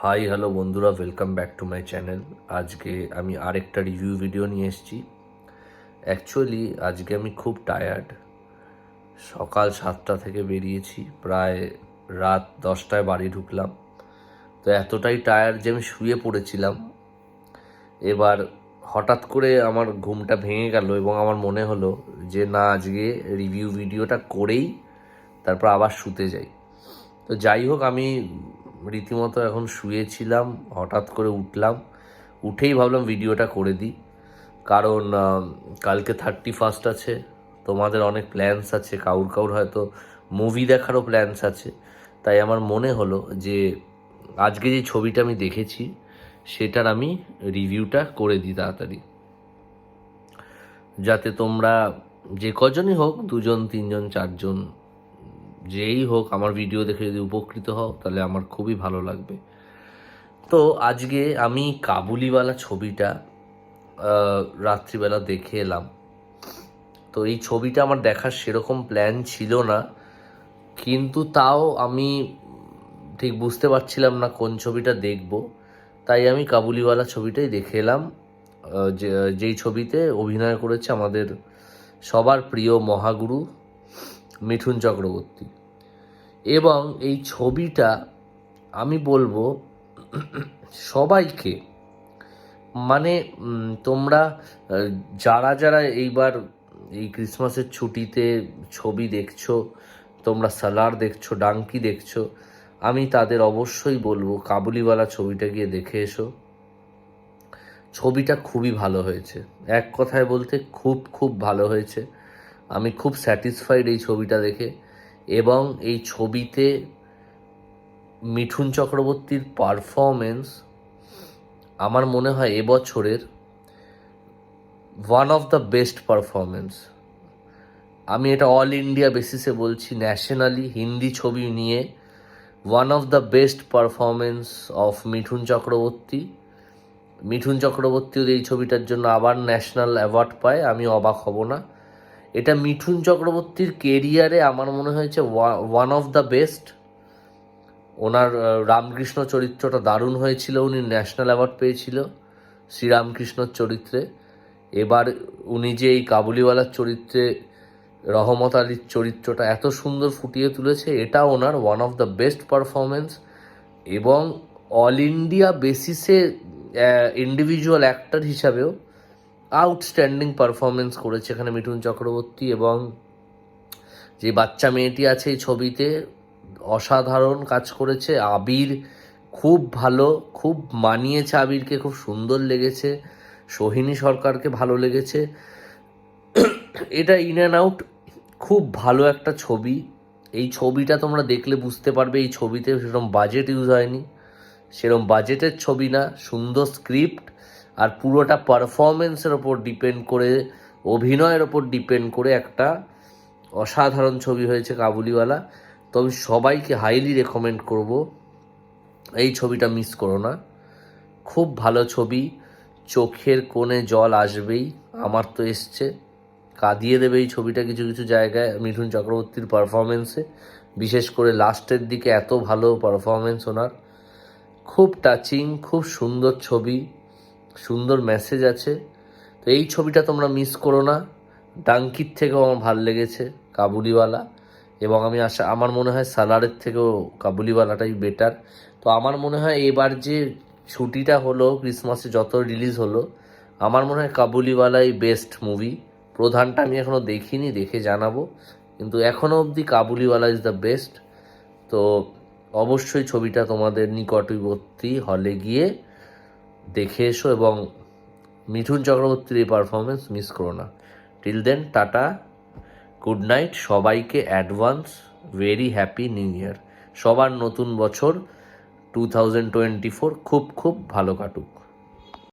Hi hello বন্ধুরা, welcome back to my channel. আজকে আমি আরেকটা রিভিউ ভিডিও নিয়ে এসেছি। অ্যাকচুয়ালি আজকে আমি খুব টায়ার্ড। সকাল 7টা থেকে বেরিয়েছি, প্রায় রাত 10টায় বাড়ি ঢুকলাম। তো এতটাই টায়ার্ড যে আমি শুয়ে পড়েছিলাম। এবার হঠাৎ করে আমার ঘুমটা ভেঙে গেল এবং আমার মনে হলো যে না, আজকে রিভিউ ভিডিওটা করেই তারপর আবার শুতে যাই। তো যাই হোক, আমি রীতিমতো এখন শুয়েছিলাম, হঠাৎ করে উঠেই ভাবলাম ভিডিওটা করে দিই। কারণ কালকে 31 আছে, তোমাদের অনেক প্ল্যানস আছে, কাউর হয়তো মুভি দেখারও প্ল্যানস আছে। তাই আমার মনে হলো যে আজকে যে ছবিটা আমি দেখেছি সেটার আমি রিভিউটা করে দিই তাড়াতাড়ি, যাতে তোমরা যে কজনই হোক, 2জন 3জন 4জন যেই হোক, আমার ভিডিও দেখে যদি উপকৃত হও তাহলে আমার খুবই ভালো লাগবে। তো আজকে আমি কাবুলিওয়ালা ছবিটা রাত্রিবেলা দেখে এলাম। তো এই ছবিটা আমার দেখার সেরকম প্ল্যান ছিল না, কিন্তু তাও আমি ঠিক বুঝতে পারছিলাম না কোন ছবিটা দেখব। তাই আমি কাবুলিওয়ালা ছবিটাই দেখে এলাম, যেই ছবিতে অভিনয় করেছে আমাদের সবার প্রিয় মহাগুরু মিঠুন চক্রবর্তী। এবং এই ছবিটা আমি বলবো সবাইকে, মানে তোমরা যারা যারা এইবার এই ক্রিসমাসের ছুটিতে ছবি দেখছো, তোমরা সালার দেখছো, ডাঙ্কি দেখছো, আমি তাদের অবশ্যই বলবো কাবুলিওয়ালা ছবিটা গিয়ে দেখে এসো। ছবিটা খুবই ভালো হয়েছে, এক কথায় বলতে খুব খুব ভালো হয়েছে। আমি খুব স্যাটিসফাইড এই ছবিটা দেখে। এবং এই ছবিতে মিঠুন চক্রবর্তীর পারফরমেন্স আমার মনে হয় এবছরের one of the best performance. আমি এটা অল ইন্ডিয়া বেসিসে বলছি, ন্যাশনালি হিন্দি ছবি নিয়ে one of the best performance of Mithun Chakraborty. Mithun চক্রবর্তীও এই ছবিটার জন্য আবার ন্যাশনাল অ্যাওয়ার্ড পায়, আমি অবাক হব না। এটা মিঠুন চক্রবর্তীর কেরিয়ারে আমার মনে হয়েছে ওয়ান অফ দ্য বেস্ট। ওনার রামকৃষ্ণ চরিত্রটা দারুণ হয়েছিল, উনি ন্যাশনাল অ্যাওয়ার্ড পেয়েছিল শ্রীরামকৃষ্ণর চরিত্রে। এবার উনি যে এই কাবুলিওয়ালার চরিত্রে রহমত আলীর চরিত্রটা এত সুন্দর ফুটিয়ে তুলেছে, এটা ওনার one of the best performance. এবং অল ইন্ডিয়া বেসিসে ইন্ডিভিজুয়াল অ্যাক্টর হিসাবেও আউটস্ট্যান্ডিং পারফরমেন্স করেছে এখানে মিঠুন চক্রবর্তী। এবং যে বাচ্চা মেয়েটি আছে এই ছবিতে, অসাধারণ কাজ করেছে। আবির খুব ভালো, খুব মানিয়েছে আবিরকে, খুব সুন্দর লেগেছে। সোহিনী সরকারকে ভালো লেগেছে। এটা ইন অ্যান্ড আউট খুব ভালো একটা ছবি। এই ছবিটা তোমরা দেখলে বুঝতে পারবে এই ছবিতে সেরকম বাজেট ইউজ হয়নি, সেরকম বাজেটের ছবি না, সুন্দর স্ক্রিপ্ট আর পুরোটা পারফরমেন্সের ওপর ডিপেন্ড করে, অভিনয়ের ওপর ডিপেন্ড করে একটা অসাধারণ ছবি হয়েছে কাবুলিওয়ালা। তো আমি সবাইকে হাইলি রেকমেন্ড করব, এই ছবিটা মিস করো না। খুব ভালো ছবি, চোখের কোণে জল আসবেই, আমার তো এসছে। কাঁদিয়ে দেবে এই ছবিটা কিছু কিছু জায়গায় মিঠুন চক্রবর্তীর পারফরমেন্সে, বিশেষ করে লাস্টের দিকে এত ভালো পারফরমেন্স ওনার। খুব টাচিং, খুব সুন্দর ছবি, সুন্দর মেসেজ আছে। তো এই ছবিটা তোমরা মিস করো না। ডাঙ্কির থেকেও আমার ভালো লেগেছে কাবুলিওয়ালা। এবং আমার মনে হয় সালারের থেকেও কাবুলিওয়ালাটাই বেটার। তো আমার মনে হয় এবার যে ছুটিটা হলো, ক্রিসমাসে যত রিলিজ হলো, আমার মনে হয় কাবুলিওয়ালাই বেস্ট মুভি। প্রধানটা আমি এখনও দেখিনি, দেখে জানাবো, কিন্তু এখনও অবধি কাবুলিওয়ালা ইজ দ্য বেস্ট। তো অবশ্যই ছবিটা তোমাদের নিকটবর্তী হলে গিয়ে দেখে এসো এবং মিঠুন চক্রবর্তীর এই পারফরমেন্স মিস করো না। Till then, tata, good night সবাইকে। Advance very happy new year. সবার নতুন বছর 2024 খুব খুব ভালো কাটুক।